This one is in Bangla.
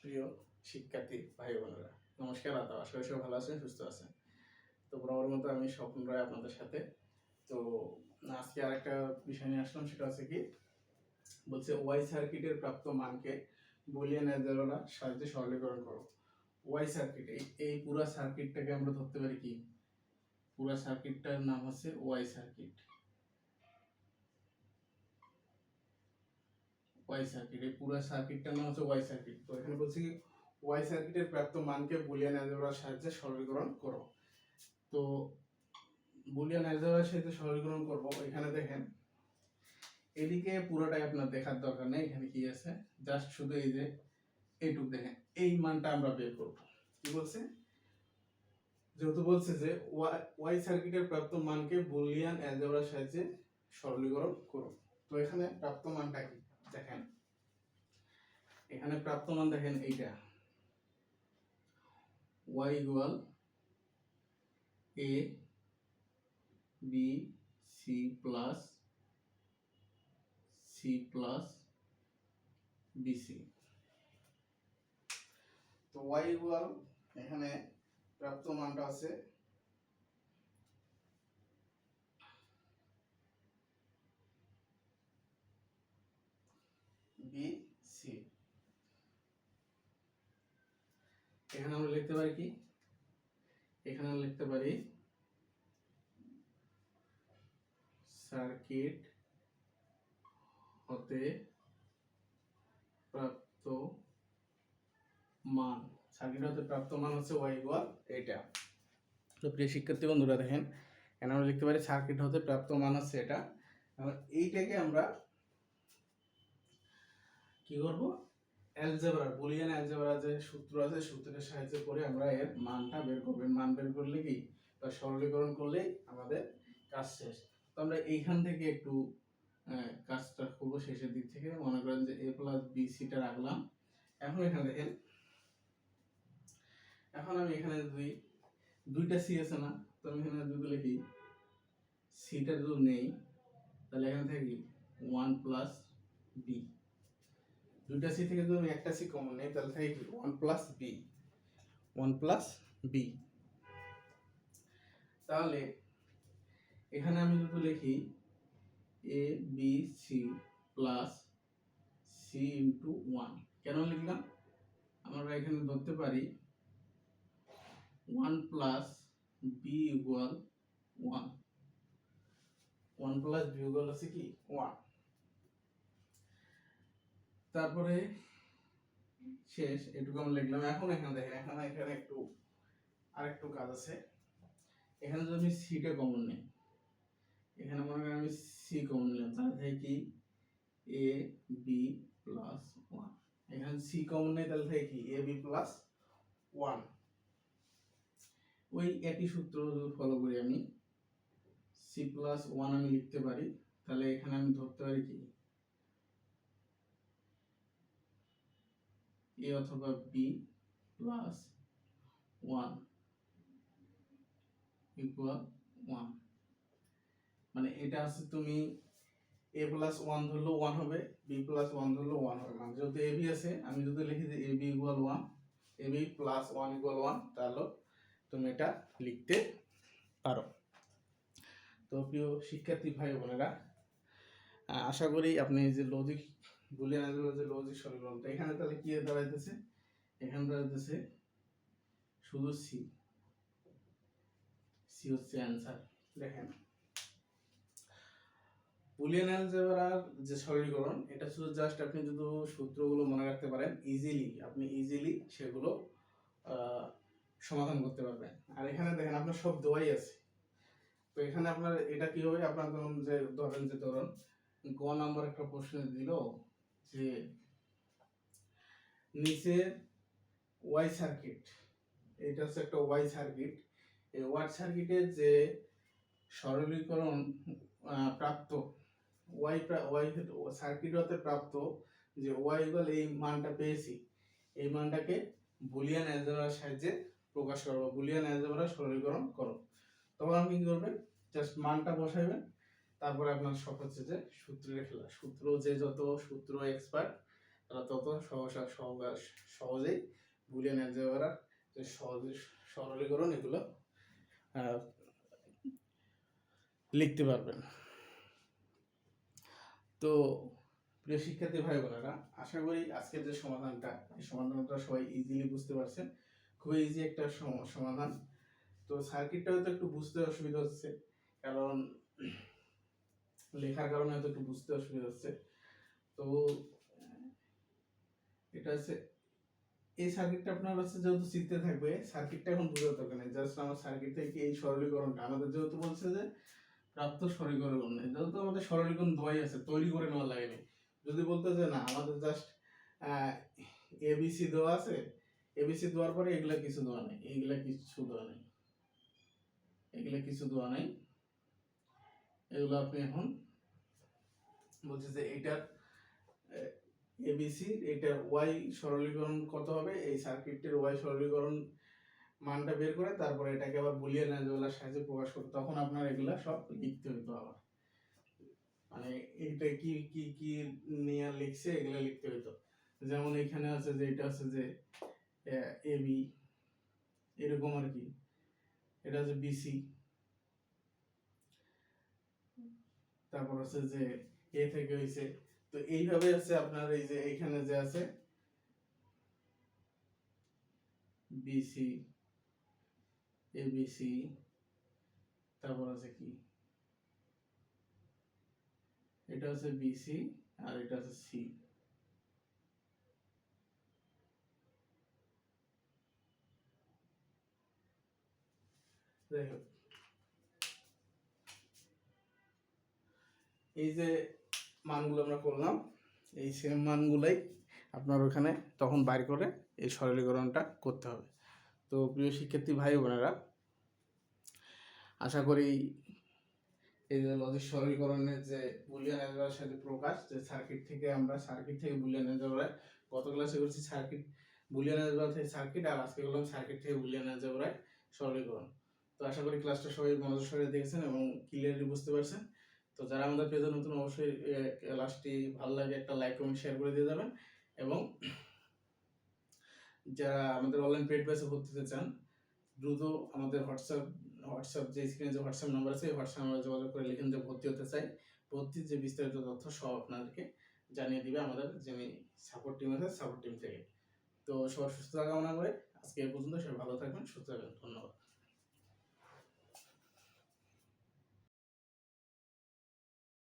প্রিয় শিক্ষার্থী ভাই বোনেরা, নমস্কার, আদাব। আশা করি সবাই ভালো আছেন, সুস্থ আছেন। তো বরাবর মতো আমি স্বপন রায় আপনাদের সাথে। তো আজকে আরেকটা বিষয় নিয়ে আসলাম, সেটা হচ্ছে কি বলছে ওয়াই সার্কিটের প্রাপ্ত মানকে বুলিয়ান অ্যালজেব্রার সাহায্যে সরলীকরণ করো। ওয়াই সার্কিট, এই পুরো সার্কিটটাকে আমরা ধরতে পারি কি, পুরো সার্কিটটার নাম হচ্ছে ওয়াই সার্কিট। ওয়াই সার্কিট, এই পুরো সার্কিটটার নাম হচ্ছে ওয়াই সার্কিট। তো এখানে বলছি কি ওয়াই সার্কিটের প্রাপ্ত মানকে বুলিয়ান অ্যালজেব্রার সাহায্যে সরলীকরণ করো। তো বুলিয়ান অ্যালজেব্রার সাথে সরলীকরণ করব। এখানে দেখেন, এদিকে পুরোটাই আপনার দেখার দরকার নেই, এখানে কি আছে জাস্ট শুধু এই যে এইটুকু দেখেন, এই মানটা আমরা বের করব। কি বলছে, যেহেতু বলছে যে ওয়াই সার্কিটের প্রাপ্ত মানকে বুলিয়ান অ্যালজেব্রার সাহায্যে সরলীকরণ করো। তো এখানে প্রাপ্ত মানটা কি দেখেন, এখানে প্রাপ্ত মান দেখেন এইটা y equal a b c plus c plus bc। তো y ইকুয়াল এখানে প্রাপ্ত মানটা আছে bc। এখানে আমরা লিখতে পারি কি, এখানে আমরা লিখতে পারি সার্কিট হতে প্রাপ্ত মান, সার্কিট হতে প্রাপ্ত মান হচ্ছে y ইকুয়াল এটা। তো প্রিয় শিক্ষার্থী বন্ধুরা দেখেন, এখানে আমরা লিখতে পারি সার্কিট হতে প্রাপ্ত মান হচ্ছে এটা। এইটাকে আমরা কি করব, অ্যালজেব্রা, বুলিয়ান অ্যালজেব্রা যে সূত্র আছে, সূত্রের সাহায্যে করে আমরা এর মানটা বের করব। মান বের করলে কি, বা সরলীকরণ করলেই আমাদের কাজ শেষ। তো আমরা এইখান থেকে একটু কাজটা করবো শেষের দিক থেকে। মনে করেন যে a প্লাস বি সিটা রাখলাম। এখন এখানে দেখেন, এখন আমি এখানে যদি দুইটা সি আছে না, তো আমি এখানে যদি লিখি সিটা যদি নেই, তাহলে এখানে থেকে ওয়ান প্লাস বি। দুইটা সি থেকে যদি আমি একটা সি কমন নেই, তাহলে থাকে কি one plus B, one plus B. তাহলে এখানে আমি যদি লিখি A B C plus C into one, কেন লিখলাম, আমরা এখানে ধরতে পারি one plus B equal one, one plus B equal আছে কি ওয়ান। তারপরে শেষ, এটুকু আমরা লিখলাম। এখন এখানে দেখেন, এখানে একটু আরেকটু কাজ আছে। এখানে যদি আমি সিটা কমন নেই, এখানে মনে করেন আমি সি কমন নিলাম, তাহলে থাকে কি এ বি প্লাস ওয়ান। এখানে সি কমন নেই, তাহলে থাকে কি এ বি প্লাস ওয়ান। ওই একই সূত্র যদি ফলো করি আমি, সি প্লাস ওয়ান আমি লিখতে পারি। তাহলে এখানে আমি ধরতে পারি কি এ অথবা B plus one equal one. মানে এটা আছে, তুমি এ প্লাস ওয়ান ধরলেও ওয়ান হবে, বি প্লাস ওয়ান ধরলেও ওয়ান হবে। মানে যেহেতু এ বি আছে, আমি যদি লিখি যে A B equal one, A B plus one equal one, তাহলে তুমি এটা লিখতে পারো। তো প্রিয় শিক্ষার্থী ভাই বোনেরা, আশা করি আপনি যে লজিক বুলিয়ান অ্যালজেব্রার যে লজিক সরলীকরণটা, এখানে তাহলে কি দাঁড়াইতেছে, এখানে দাঁড়াইতেছে শুধু সি, সি হচ্ছে অ্যান্সার। দেখেন, বুলিয়ান অ্যালজেব্রার যে সরলীকরণ, এটা শুধু জাস্ট আপনি যদি সূত্রগুলো মনে রাখতে পারেন, আপনি ইজিলি সেগুলো সমাধান করতে পারবেন। আর এখানে দেখেন আপনার সব দেওয়াই আছে। তো এখানে আপনার এটা কি হবে, আপনার ধরুন গ নাম্বার একটা প্রশ্ন দিল যে নিচে ওয়াই সার্কিট, এটা হচ্ছে একটা ওয়াই সার্কিট, এই ওয়াই সার্কিটের যে সরলীকরণ প্রাপ্ত ওয়াই সার্কিট হতে প্রাপ্ত যে ওয়াই ইকুয়াল এই মানটা পেয়েছি, এই মানটাকে বুলিয়ান অ্যালজেব্রার সাহায্যে প্রকাশ করব, বুলিয়ান অ্যালজেব্রা সরলীকরণ করো। তখন আপনি কি করবেন, জাস্ট মানটা বসাইবেন, তারপরে আপনার সব হচ্ছে যে সূত্রের খেলা। সূত্র যে যত সূত্র এক্সপার্ট, তারা তত সহজেই বুলিয়ান অ্যালজেব্রার যে সরলীকরণ এগুলো লিখতে পারবেন। তো প্রিয় শিক্ষার্থী ভাই বোনেরা, আশা করি আজকের যে সমাধানটা, এই সমাধানটা সবাই ইজিলি বুঝতে পারছেন। খুবই ইজি একটা সমাধান। তো সার্কিটটা হয়তো একটু বুঝতে অসুবিধা হচ্ছে, কারণ লেখার কারণে হয়তো একটু বুঝতে অসুবিধা হচ্ছে। তো এটা হচ্ছে এই সার্কিটটা আপনার হচ্ছে যেহেতু শিখতে থাকবে, সার্কিটটা এখন বুঝাতে হবে না, জাস্ট আমার সার্কিট থেকে এই সরলীকরণটা আমাদের যেহেতু বলছে যে প্রাপ্ত সরলীকরণ, যেহেতু আমাদের সরলীকরণ দেওয়াই আছে, তৈরি করে নেওয়া লাগেনি। যদি বলতে যে না আমাদের জাস্ট এবিসি দেওয়া আছে, এবিসি দেওয়ার পরে এগুলা কিছু দেওয়া নেই, এগুলা কিছু দেওয়া নেই, এগুলা কিছু দেওয়া নেই, এগুলো আপনি এখন বলছে যে এটার এবিসি, এটার ওয়াই সরলীকরণ কত হবে, এই সার্কিটের ওয়াই সরলীকরণ মানটা বের করে তারপরে এটাকে আবার বুলিয়ান অ্যালজেব্রার সাহায্যে প্রকাশ করতে, তখন আপনার এগুলা সব লিখতে হতো আবার, মানে এটা কি কি কি নিয়ে লিখছে এগুলা লিখতে হতো। যেমন এখানে আছে যে এটা আছে যে এবি, এরকম আর কি, এটা আছে বিসি, তারপর আছে যে এ থেকে হইছে। তো এইভাবে আছে আপনার এই যে এখানে যে আছে বিসি, এবিসি, তারপর আছে কি, এটা আছে বিসি আর এটা আছে সি। যাই হোক, এই যে মানগুলো আমরা করলাম, এই সেম মানগুলাই আপনার ওখানে তখন বাইর করে এই সরলীকরণটা করতে হবে। তো প্রিয় শিক্ষার্থী ভাই বোনেরা, আশা করি এই যে লজিক সরলীকরণের যে বুলিয়ান অ্যালজেব্রার সাথে প্রকাশ, যে সার্কিট থেকে বুলিয়ান অ্যালজেব্রায় গত ক্লাসে করছি সার্কিট, বুলিয়ান অ্যালজেব্রা থেকে সার্কিট, আর আজকে করলাম সার্কিট থেকে বুলিয়ান অ্যালজেব্রায় সরলীকরণ। তো আশা করি ক্লাসটা সবাই মনোযোগ সহকারে দেখেছেন এবং ক্লিয়ারলি বুঝতে পারছেন। তো যারা আমাদের পেজে নতুন, অবশ্যই ক্লাসটি ভালো লাগে একটা লাইক কমেন্ট শেয়ার করে দিয়ে যাবেন, এবং যারা আমাদের অনলাইন পেড ব্যাচে ভর্তি হতে চান দ্রুত আমাদের হোয়াটসঅ্যাপ যে স্ক্রিনে যে হোয়াটসঅ্যাপ নাম্বার আছে, এই হোয়াটসঅ্যাপ নাম্বারে যোগাযোগ করে লিখেন যে ভর্তি হতে চাই। ভর্তির যে বিস্তারিত তথ্য সব আপনাদেরকে জানিয়ে দিবে আমাদের যিনি সাপোর্ট টিম আছে, সাপোর্ট টিম থেকে। তো সবার সুস্থতা কামনা করে আজকে এই পর্যন্ত, সবাই ভালো থাকবেন, সুস্থ থাকবেন, ধন্যবাদ।